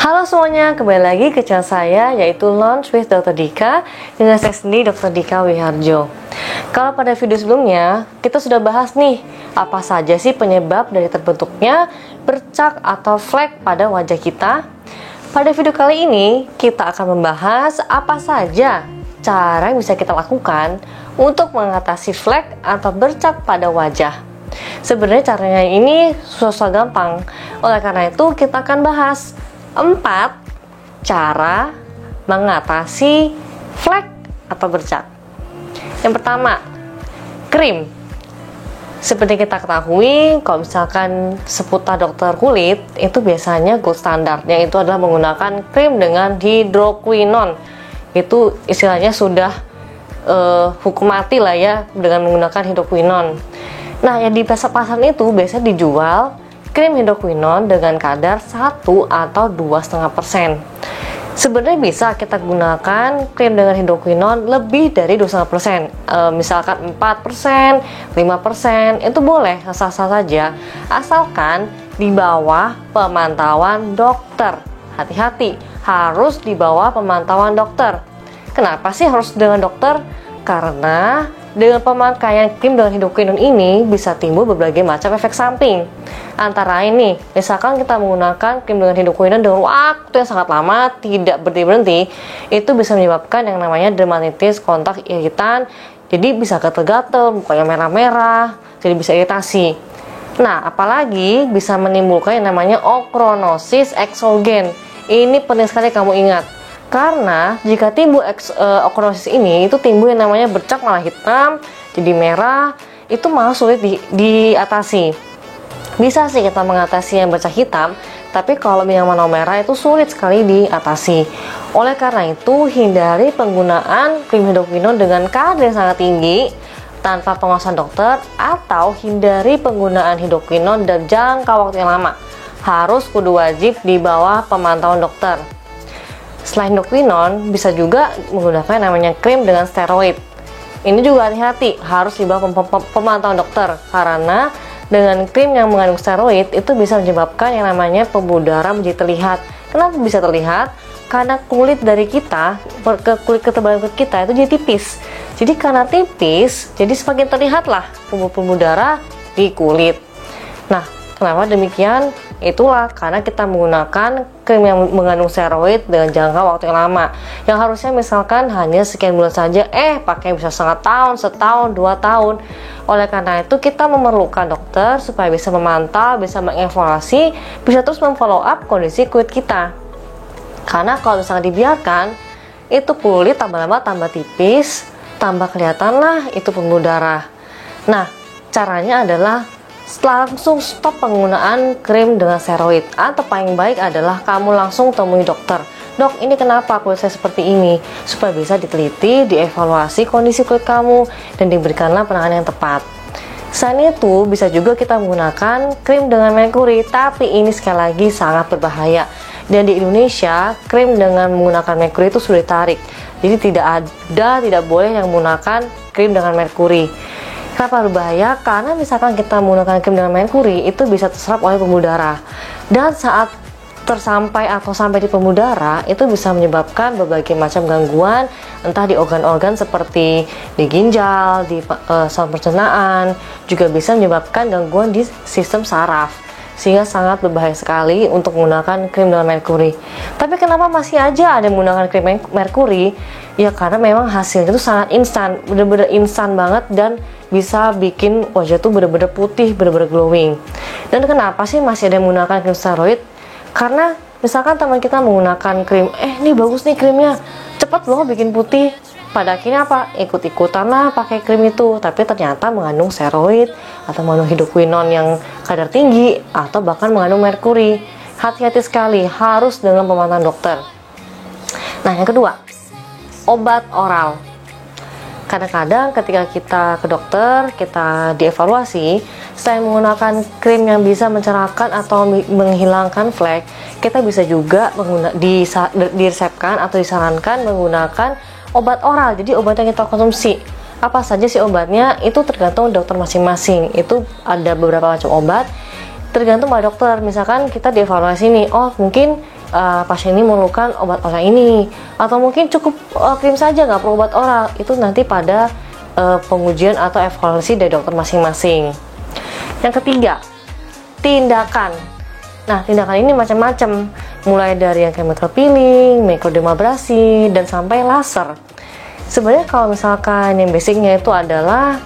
Halo semuanya, kembali lagi ke channel saya yaitu Launch with Dr. Dika dengan saya sendiri Dr. Dika Wiharjo. Kalau pada video sebelumnya kita sudah bahas nih apa saja sih penyebab dari terbentuknya bercak atau flek pada wajah kita. Pada video kali ini kita akan membahas apa saja cara yang bisa kita lakukan untuk mengatasi flek atau bercak pada wajah. Sebenarnya caranya ini susah gampang. Oleh karena itu kita akan bahas 4 cara mengatasi flek atau bercak. Yang pertama, krim. Seperti kita ketahui, kalau misalkan seputar dokter kulit, itu biasanya gold standarnya itu adalah menggunakan krim dengan hidroquinon. Itu istilahnya sudah hukum mati lah ya dengan menggunakan hidroquinon. Nah, yang di pasar-pasaran itu biasanya dijual krim hidroquinon dengan kadar 1 atau 2,5%. Sebenarnya bisa kita gunakan krim dengan hidroquinon lebih dari 2,5%. Misalkan 4%, 5%, itu boleh, sah-sah saja. Asalkan di bawah pemantauan dokter. Hati-hati, harus di bawah pemantauan dokter. Kenapa sih harus dengan dokter? Karena dengan pemakaian krim dengan hidroquinon ini bisa timbul berbagai macam efek samping. Antara ini, misalkan kita menggunakan krim dengan hidroquinon dengan waktu yang sangat lama, tidak berhenti-berhenti, itu bisa menyebabkan yang namanya dermatitis, kontak iritan, jadi bisa gatel-gatel, mukanya merah-merah, jadi bisa iritasi. Nah, apalagi bisa menimbulkan yang namanya ochronosis eksogen. Ini penting sekali kamu ingat. Karena jika timbul ochronosis ini, itu timbul yang namanya bercak malah hitam, jadi merah, itu malah sulit diatasi. Bisa sih kita mengatasi yang bercak hitam, tapi kalau yang warna merah itu sulit sekali diatasi. Oleh karena itu, hindari penggunaan krim hidroquinon dengan kadar yang sangat tinggi tanpa pengawasan dokter, atau hindari penggunaan hidroquinon dan jangka waktu yang lama. Harus kudu wajib di bawah pemantauan dokter. Selain hidroquinon, bisa juga menggunakan namanya krim dengan steroid. Ini juga hati-hati, harus di bawah pemantauan dokter, karena dengan krim yang mengandung steroid itu bisa menyebabkan yang namanya pembuluh darah menjadi terlihat. Kenapa bisa terlihat? Karena kulit dari kita, ketebalan kulit kita itu jadi tipis. Jadi karena tipis, jadi semakin terlihatlah pembuluh darah di kulit. Nah, kenapa demikian? Itulah karena kita menggunakan krim yang mengandung steroid dengan jangka waktu yang lama, yang harusnya misalkan hanya sekian bulan saja, pakai bisa setahun, 2 tahun. Oleh karena itu kita memerlukan dokter supaya bisa memantau, bisa mengevaluasi, bisa terus memfollow up kondisi kulit kita. Karena kalau misalnya dibiarkan, itu kulit tambah lama tambah tipis, tambah kelihatan lah itu pembuluh darah. Nah, caranya adalah langsung stop penggunaan krim dengan steroid, atau paling baik adalah kamu langsung temui dokter. Dok, ini kenapa kulit saya seperti ini? Supaya bisa diteliti, dievaluasi kondisi kulit kamu, dan diberikanlah penanganan yang tepat. Selain itu, bisa juga kita menggunakan krim dengan merkuri, tapi ini sekali lagi sangat berbahaya. Dan di Indonesia, krim dengan menggunakan merkuri itu sudah ditarik. Jadi tidak boleh yang menggunakan krim dengan merkuri. Kenapa berbahaya? Karena misalkan kita menggunakan krim dengan merkuri, itu bisa terserap oleh pembuluh darah. Dan saat sampai di pembuluh darah, itu bisa menyebabkan berbagai macam gangguan, entah di organ-organ seperti di ginjal, di saluran pencernaan, juga bisa menyebabkan gangguan di sistem saraf. Sehingga sangat berbahaya sekali untuk menggunakan krim dengan merkuri. Tapi kenapa masih aja ada yang menggunakan krim merkuri? Ya karena memang hasilnya itu sangat instan, bener-bener instan banget, dan bisa bikin wajah tuh bener-bener putih, bener-bener glowing. Dan kenapa sih masih ada yang menggunakan krim steroid? Karena misalkan teman kita menggunakan krim, ini bagus nih krimnya, cepat loh bikin putih. Pada akhirnya apa? Ikut-ikutan lah pakai krim itu, tapi ternyata mengandung steroid atau mengandung hidroquinon yang kadar tinggi, atau bahkan mengandung merkuri. Hati-hati sekali, harus dengan pemantauan dokter. Nah, yang kedua, obat oral. Kadang-kadang ketika kita ke dokter, kita dievaluasi, selain menggunakan krim yang bisa mencerahkan atau menghilangkan flek, kita bisa juga diresepkan atau disarankan menggunakan obat oral. Jadi obat yang kita konsumsi, apa saja sih obatnya, itu tergantung dokter masing-masing. Itu ada beberapa macam obat, tergantung pada dokter. Misalkan kita dievaluasi nih, oh mungkin pasien ini memerlukan obat oral ini, atau mungkin cukup krim saja nggak perlu obat oral. Itu nanti pada pengujian atau evaluasi dari dokter masing-masing. Yang ketiga, tindakan. Nah, tindakan ini macam-macam, mulai dari yang chemical peeling, microdermabrasi, dan sampai laser. Sebenarnya kalau misalkan yang basicnya itu adalah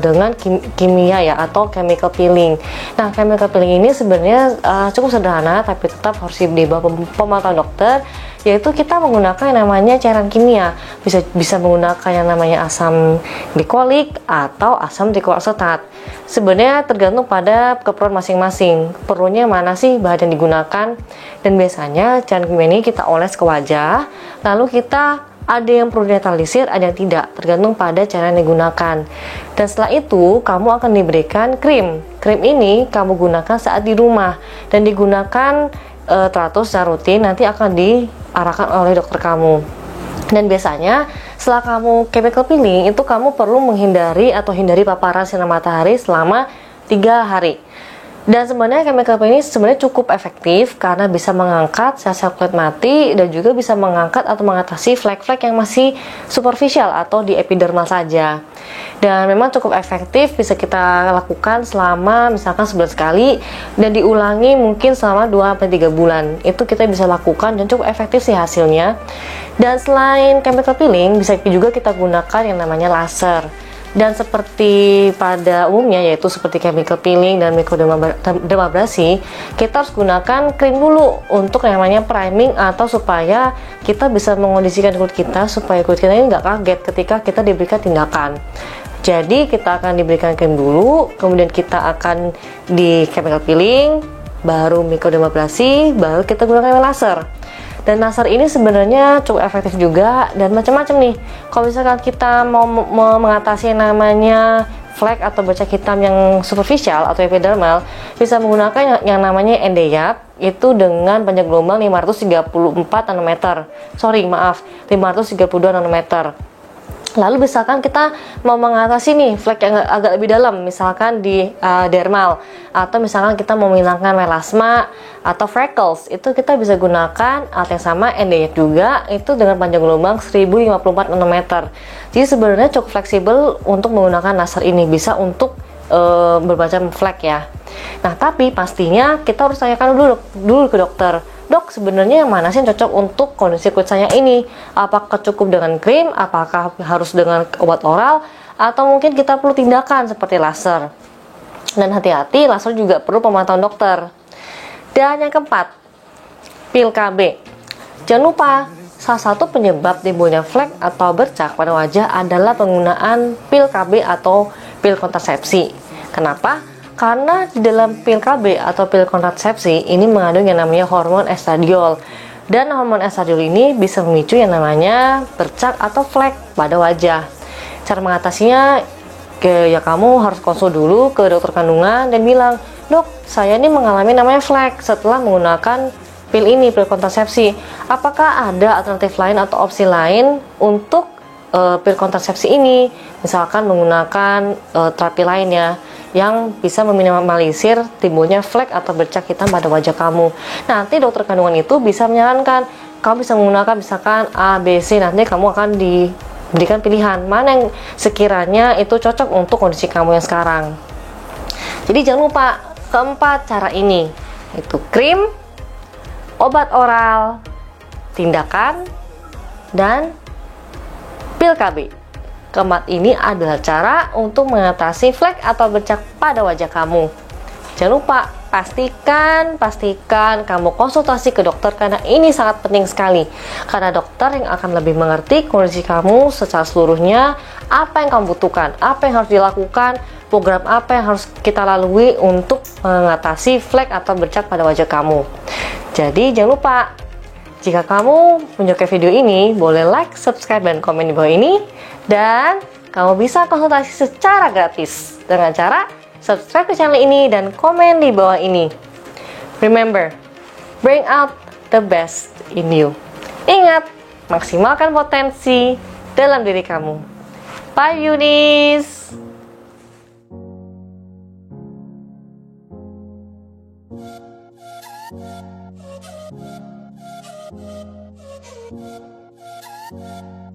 dengan kimia ya, atau chemical peeling. Nah, chemical peeling ini sebenarnya cukup sederhana, tapi tetap harus di bawah pemantauan dokter, yaitu kita menggunakan yang namanya cairan kimia. Bisa menggunakan yang namanya asam glikolik atau asam trikoasetat. Sebenarnya tergantung pada keperluan masing-masing, perlunya mana sih bahan yang digunakan. Dan biasanya cairan kimia ini kita oles ke wajah, lalu kita ada yang perlu dinetralisir, ada yang tidak, tergantung pada cara yang digunakan. Dan setelah itu, kamu akan diberikan krim. Krim ini kamu gunakan saat di rumah, dan digunakan teratur secara rutin, nanti akan diarahkan oleh dokter kamu. Dan biasanya, setelah kamu chemical peeling, itu kamu perlu menghindari atau hindari paparan sinar matahari selama 3 hari. Dan sebenarnya chemical peeling ini sebenarnya cukup efektif karena bisa mengangkat sel-sel kulit mati dan juga bisa mengangkat atau mengatasi flek-flek yang masih superficial atau di epidermal saja. Dan memang cukup efektif, bisa kita lakukan selama misalkan sebulan sekali dan diulangi mungkin selama 2-3 bulan. Itu kita bisa lakukan dan cukup efektif sih hasilnya. Dan selain chemical peeling, bisa juga kita gunakan yang namanya laser. Dan seperti pada umumnya, yaitu seperti chemical peeling dan microdermabrasi, kita harus gunakan krim dulu untuk yang namanya priming, atau supaya kita bisa mengondisikan kulit kita supaya kulit kita ini nggak kaget ketika kita diberikan tindakan. Jadi kita akan diberikan krim dulu, kemudian kita akan di chemical peeling, baru microdermabrasi, baru kita gunakan laser. Dan laser ini sebenarnya cukup efektif juga dan macam-macam nih. Kalau misalkan kita mau mengatasi yang namanya flek atau bercak hitam yang superficial atau epidermal, bisa menggunakan yang namanya NDYAP, itu dengan panjang gelombang 534 nanometer. 532 nanometer. Lalu misalkan kita mau mengatasi nih flek yang agak lebih dalam, misalkan di dermal, atau misalkan kita mau menghilangkan melasma atau freckles, itu kita bisa gunakan alat yang sama, NDYAP juga, itu dengan panjang gelombang 1054 nanometer. Jadi sebenarnya cukup fleksibel untuk menggunakan laser ini, bisa untuk bermacam flek ya. Nah, tapi pastinya kita harus tanyakan dulu ke dokter. Dok, sebenarnya yang mana sih yang cocok untuk kondisi kulit saya ini? Apakah cukup dengan krim? Apakah harus dengan obat oral? Atau mungkin kita perlu tindakan seperti laser? Dan hati-hati, laser juga perlu pemantauan dokter. Dan yang keempat, pil KB. Jangan lupa, salah satu penyebab timbulnya flek atau bercak pada wajah adalah penggunaan pil KB atau pil kontrasepsi. Kenapa? Karena di dalam pil KB atau pil kontrasepsi ini mengandung yang namanya hormon estradiol. Dan hormon estradiol ini bisa memicu yang namanya bercak atau flek pada wajah. Cara mengatasinya, ya kamu harus konsul dulu ke dokter kandungan dan bilang, "Dok, saya ini mengalami namanya flek setelah menggunakan pil ini, pil kontrasepsi. Apakah ada alternatif lain atau opsi lain untuk pil kontrasepsi ini? Misalkan menggunakan terapi lainnya yang bisa meminimalisir timbulnya flek atau bercak hitam pada wajah kamu." Nanti dokter kandungan itu bisa menyarankan, kamu bisa menggunakan misalkan A, B, C, nanti kamu akan diberikan pilihan mana yang sekiranya itu cocok untuk kondisi kamu yang sekarang. Jadi jangan lupa keempat cara ini, itu krim, obat oral, tindakan, dan pil KB. Keempat ini adalah cara untuk mengatasi flek atau bercak pada wajah kamu. Jangan lupa, pastikan kamu konsultasi ke dokter karena ini sangat penting sekali. Karena dokter yang akan lebih mengerti kondisi kamu secara seluruhnya, apa yang kamu butuhkan, apa yang harus dilakukan, program apa yang harus kita lalui untuk mengatasi flek atau bercak pada wajah kamu. Jadi jangan lupa, jika kamu menyukai video ini, boleh like, subscribe, dan komen di bawah ini. Dan kamu bisa konsultasi secara gratis dengan cara subscribe ke channel ini dan komen di bawah ini. Remember, bring out the best in you. Ingat, maksimalkan potensi dalam diri kamu. Bye, Yunis! you.